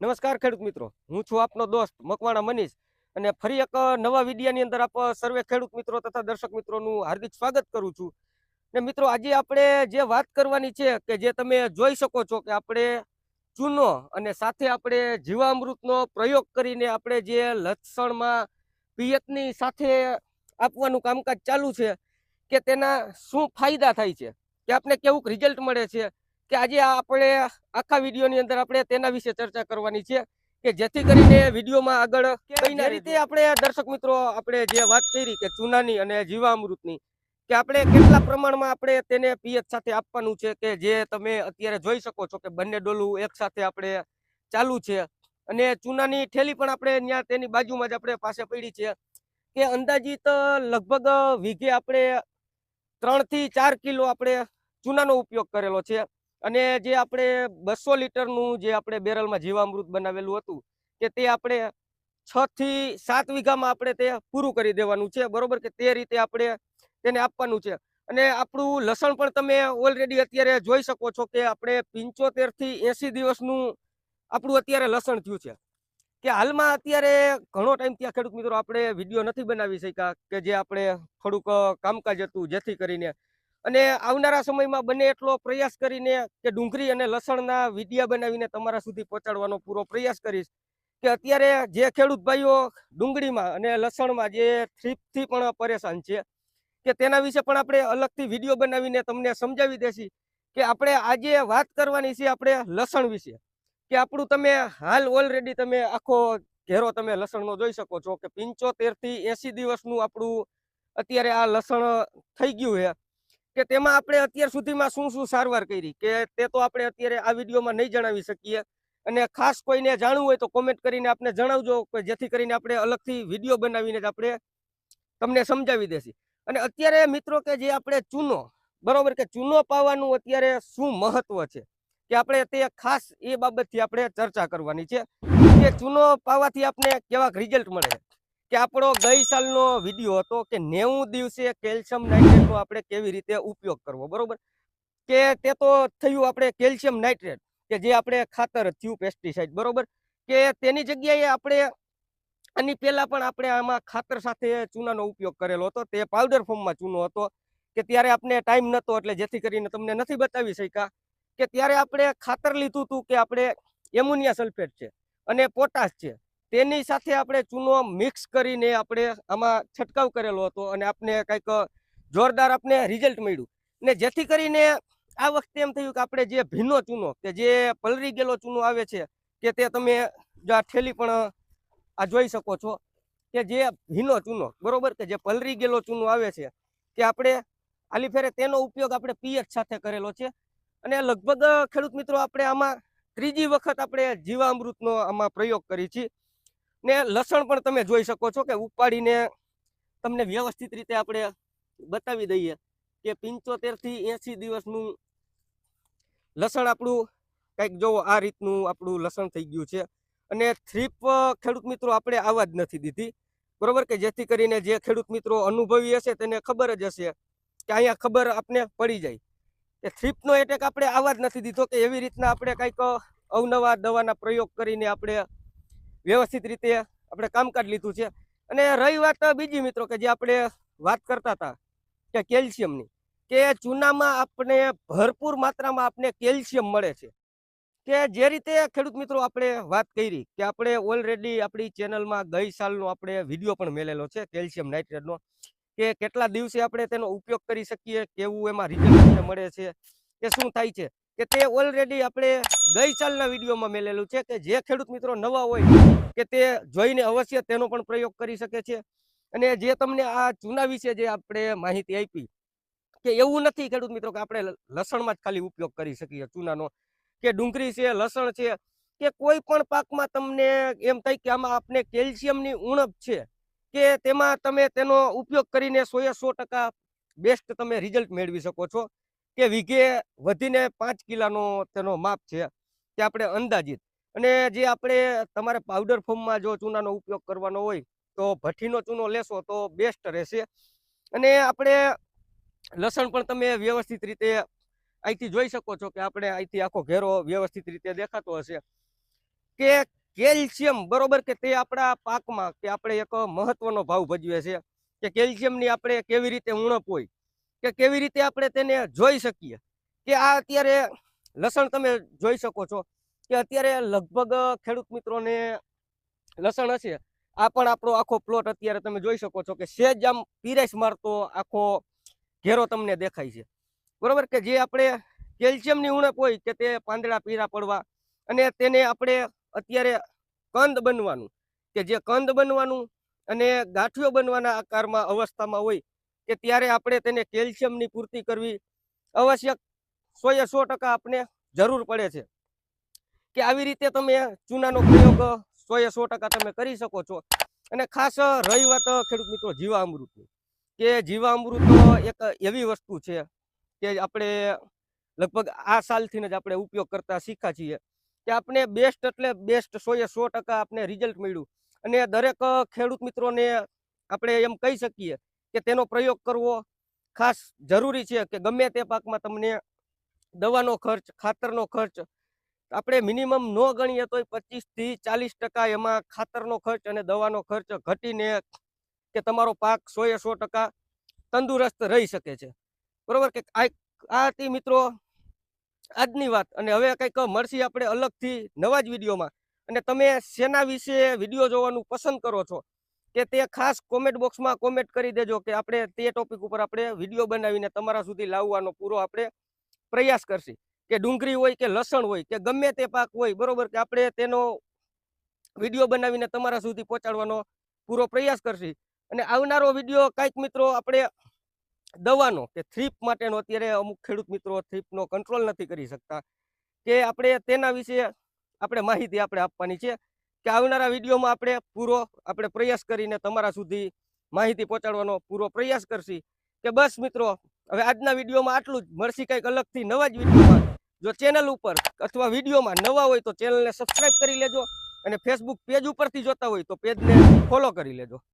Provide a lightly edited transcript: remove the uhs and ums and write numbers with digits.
નમસ્કાર ખેડૂત મિત્રો, હું છું આપનો દોસ્ત મકવાણા મનીષ અને ફરી એક નવા વિડીયોની અંદર આપ સર્વે ખેડૂત મિત્રો તથા દર્શક મિત્રોનું હાર્દિક સ્વાગત કરું છું. ને મિત્રો આજે આપણે જે વાત કરવાની છે કે જે તમે જોઈ શકો છો કે આપણે ચૂનો અને સાથે આપણે જીવામૃતનો પ્રયોગ કરીને આપણે જે લસણમાં પિયતની સાથે આપવાનું કામકાજ ચાલુ છે કે તેના શું ફાયદા થાય છે કે આપણે કેવું રિઝલ્ટ મળે છે કે આજે આપણે આખા વિડીયોની અંદર આપણે તેના વિશે ચર્ચા કરવાની છે કે જેથી કરીને વિડીયોમાં આગળ કઈ રીતે આપણે દર્શક મિત્રો આપણે જે વાત કરી કે ચૂનાની અને જીવામૃતની કે આપણે કેટલા પ્રમાણમાં આપણે તેને પિયત સાથે આપવાનું છે કે જે તમે અત્યારે જોઈ શકો છો કે બંને ડોલું એક સાથે આપણે ચાલુ છે અને ચૂનાની થેલી પણ આપણે ત્યાં તેની બાજુમાં જ આપણે પાસે પડી છે કે અંદાજિત લગભગ વીઘે આપણે 3 થી 4 કિલો આપણે ચૂનાનો ઉપયોગ કરેલો છે. અને જે આપણે 200 લીટરનું જે આપણે બેરલમાં જીવામૃત બનાવેલું હતું કે તે આપણે 6 થી 7 વીઘામાં આપણે તે પૂરું કરી દેવાનું છે, બરોબર કે તે રીતે આપણે તેને આપવાનું છે. અને આપણું લસણ પણ તમે ઓલરેડી અત્યારે જોઈ શકો છો કે આપણે 75 થી 80 દિવસનું આપણું અત્યારે લસણ થયું છે કે હાલમાં અત્યારે ઘણો ટાઈમ ત્યાં ખેડૂત મિત્રો આપણે વિડીયો નથી બનાવી શક્યા કે જે આપણે થોડુંક કામકાજ હતું જેથી કરીને અને આવનારા સમયમાં બને એટલો પ્રયાસ કરીને કે ડુંગળી અને લસણના વિડીયા બનાવીને તમારા સુધી પહોંચાડવાનો પૂરો પ્રયાસ કરીશ કે અત્યારે જે ખેડૂત ભાઈઓ ડુંગળીમાં અને લસણમાં જે થ્રીપથી પણ પરેશાન છે કે તેના વિશે પણ આપણે અલગથી વિડીયો બનાવીને તમને સમજાવી દેશી કે આપણે આજે વાત કરવાની છે આપણે લસણ વિશે કે આપણું તમે હાલ ઓલરેડી તમે આખો ઘેરો તમે લસણનો જોઈ શકો છો કે 75 થી 80 દિવસનું આપણું અત્યારે આ લસણ થઈ ગયું છે કે તેમાં આપણે અત્યાર સુધીમાં શું શું સારવાર કરી કે તે તો આપણે અત્યારે આ વિડીયોમાં નહીં જણાવી શકીએ અને ખાસ કોઈને જાણવું હોય તો કોમેન્ટ કરીને આપણે જણાવજો કે જેથી કરીને આપણે અલગથી વિડીયો બનાવીને જ આપણે તમને સમજાવી દેશી. અને અત્યારે મિત્રો કે જે આપણે ચૂનો બરોબર કે ચૂનો પાવાનું અત્યારે શું મહત્વ છે કે આપણે તે ખાસ એ બાબતથી આપણે ચર્ચા કરવાની છે કે ચૂનો પાવાથી આપણે કેવા રિઝલ્ટ મળે છે કે આપણો ગઈ સાલનો વિડીયો હતો કે 90 દિવસે કેલ્શિયમ નાઇટ્રેટનો આપણે કેવી રીતે ઉપયોગ કરવો, બરોબર કે તે તો થયું આપણે કેલ્શિયમ નાઇટ્રેટ કે જે આપણે ખાતર થયું પેસ્ટિસાઇડ, બરોબર કે તેની જગ્યાએ આપણે આની પહેલા પણ આપણે આમાં ખાતર સાથે ચૂનાનો ઉપયોગ કરેલો હતો. તે પાવડર ફોર્મમાં ચૂનો હતો કે ત્યારે આપણે ટાઈમ નહોતો એટલે જેથી કરીને તમને નથી બતાવી શક્યા કે ત્યારે આપણે ખાતર લીધું હતું કે આપણે એમોનિયા સલ્ફેટ છે અને પોટાશ છે તેની સાથે આપણે ચૂનો મિક્સ કરીને આપણે આમાં છંટકાવ કરેલો હતો અને આપણે કંઈક જોરદાર આપણે રિઝલ્ટ મળ્યું ને જેથી કરીને આ વખતે એમ થયું કે આપણે જે ભીનો ચૂનો કે જે પલળી ગયેલો ચૂનો આવે છે કે તે તમે આ થેલી પણ આ જોઈ શકો છો કે જે ભીનો ચૂનો બરોબર કે જે પલળી ગયેલો ચૂનો આવે છે કે આપણે આલી ફેરે તેનો ઉપયોગ આપણે પિયત સાથે કરેલો છે અને લગભગ ખેડૂત મિત્રો આપણે આમાં ત્રીજી વખત આપણે જીવામૃતનો આમાં પ્રયોગ કરી છે ને લસણ પણ તમે જોઈ શકો છો કે ઉપાડીને તમને વ્યવસ્થિત રીતે આપણે બતાવી દઈએ કે 75 થી 80 દિવસનું લસણ આપણું કંઈક જો આ રીતનું આપણું લસણ થઈ ગયું છે અને થ્રીપ ખેડૂત મિત્રો આપણે આવા જ નથી દીધી, બરોબર કે જેથી કરીને જે ખેડૂત મિત્રો અનુભવી હશે તેને ખબર જ હશે કે અહીંયા ખબર આપને પડી જાય કે થ્રીપનો એટેક આપણે આવા જ નથી દીધો કે એવી રીતના આપણે કંઈક અવનવા દવાના પ્રયોગ કરીને આપણે વ્યવસ્થિત રીતે આપણે કામકાજ લીધું છે. અને રહી વાત બીજી મિત્રો કે જે આપણે વાત કરતા હતા કે કેલ્શિયમની કે ચૂનામાં આપણે ભરપૂર માત્રામાં આપણે કેલ્શિયમ મળે છે કે જે રીતે ખેડૂત મિત્રો આપણે વાત કરી કે આપણે ઓલરેડી આપણી ચેનલમાં ગઈ સાલનો આપણે વિડીયો પણ મેલેલો છે કેલ્શિયમ નાઇટ્રેટનો કે કેટલા દિવસે આપણે તેનો ઉપયોગ કરી શકીએ, કેવું એમાં રિઝલ્ટ મળે છે કે શું થાય છે કે તે ઓલરેડી આપણે ગઈ સાલના વિડીયોમાં મેલેલું છે કે જે ખેડૂત મિત્રો નવા હોય કે તે જોઈને અવશ્ય તેનો પણ પ્રયોગ કરી શકે છે. અને જે તમને આ ચૂના વિશે જે આપણે માહિતી આપી કે એવું નથી ખેડૂત મિત્રો કે આપણે લસણમાં જ ખાલી ઉપયોગ કરી શકીએ ચૂનાનો કે ડુંગળી છે, લસણ છે કે કોઈ પણ પાકમાં તમને એમ થાય કે આમાં આપણે કેલ્શિયમની ઉણપ છે કે તેમાં તમે તેનો ઉપયોગ કરીને 100% બેસ્ટ તમે રિઝલ્ટ મેળવી શકો છો કે વીઘે વધીને 5 કિલાનો તેનો માપ છે કે આપણે અંદાજિત. અને જે આપણે તમારે પાવડર ફોર્મમાં જો ચૂનાનો ઉપયોગ કરવાનો હોય તો ભઠ્ઠીનો ચૂનો લેશો તો બેસ્ટ રહેશે. અને આપણે લસણ પણ તમે વ્યવસ્થિત રીતે અહીંથી જોઈ શકો છો કે આપણે અહીંથી આખો ઘેરો વ્યવસ્થિત રીતે દેખાતો હશે કે કેલ્શિયમ, બરોબર, કે તે આપણા પાકમાં કે આપણે એક મહત્વનો ભાવ ભજવે છે કે કેલ્શિયમની આપણે કેવી રીતે ઉણપ હોય કે કેવી રીતે આપણે તેને જોઈ શકીએ. કે આ અત્યારે લસણ તમે જોઈ શકો છો કે અત્યારે લગભગ ખેડૂત મિત્રોને લસણ હશે, આ પણ આપણો આખો પ્લોટ અત્યારે તમે જોઈ શકો છો કે સેજ આમ પીરેસ મારતો આખો ઘેરો તમને દેખાય છે, બરોબર, કે જે આપણે કેલ્શિયમની ઉણપ હોય કે તે પાંદડા પીળા પડવા અને તેને આપણે અત્યારે કંદ બનવાનું, કે જે કંદ બનવાનું અને ગાંઠિયો બનવાના આકારમાં અવસ્થામાં હોય કે ત્યારે આપણે તેને કેલ્શિયમની પૂર્તિ કરવી આવશ્યક 100% આપણે જરૂર પડે છે. કે આવી રીતે તમે ચૂનાનો પ્રયોગ 100% તમે કરી શકો છો. અને ખાસ રહી વાત ખેડૂત મિત્રો જીવામૃતની, કે જીવામૃત એક એવી વસ્તુ છે કે આપણે લગભગ આ સાલથી જ આપણે ઉપયોગ કરતા શીખ્યા છીએ કે આપણે બેસ્ટ એટલે બેસ્ટ 100% આપણે રિઝલ્ટ મળ્યું. અને દરેક ખેડૂત મિત્રોને આપણે એમ કહી શકીએ કે તેનો પ્રયોગ કરવો ખાસ જરૂરી છે. કે ગમે તે પાકમાં તમને દવાનો ખર્ચ, ખાતરનો ખર્ચ આપણે મિનિમમ ન ગણીએ તો 25 થી 40% એમાં ખાતરનો ખર્ચ અને દવાનો ખર્ચ ઘટીને કે તમારો પાક 100% તંદુરસ્ત રહી શકે છે, બરોબર. કે આ હતી મિત્રો આજની વાત. અને હવે કંઈક મળશે આપણે અલગથી નવા જ વિડીયોમાં. અને તમે શેના વિશે વિડીયો જોવાનું પસંદ કરો છો કે તે ખાસ કોમેન્ટ બોક્સમાં કોમેન્ટ કરી દેજો કે આપણે તે ટોપિક ઉપર આપણે વિડીયો બનાવીને તમારા સુધી લાવવાનો પૂરો આપણે પ્રયાસ કરશી. કે ડુંગળી હોય કે લસણ હોય કે ગમે તે પાક હોય, બરોબર, કે આપણે તેનો વિડીયો બનાવીને તમારા સુધી પહોંચાડવાનો પૂરો પ્રયાસ કરશી. અને આવનારો વિડીયો કાંઈક મિત્રો આપણે દવાનો કે થ્રીપ માટેનો, અત્યારે અમુક ખેડૂત મિત્રો થ્રીપનો કંટ્રોલ નથી કરી શકતા, કે આપણે તેના વિશે આપણે માહિતી આપણે આપવાની છે. કે આવનારા વિડીયોમાં આપણે પૂરો આપણે પ્રયાસ કરીને તમારા સુધી માહિતી પહોંચાડવાનો પૂરો પ્રયાસ કરશી. કે બસ મિત્રો, હવે આજના વિડીયોમાં આટલું જ. મળશે કંઈક અલગથી નવા જ વિડીયોમાં. જો ચેનલ ઉપર અથવા વિડીયોમાં નવા હોય તો ચેનલને સબસ્ક્રાઇબ કરી લેજો અને ફેસબુક પેજ ઉપરથી જોતા હોય તો પેજને ફોલો કરી લેજો.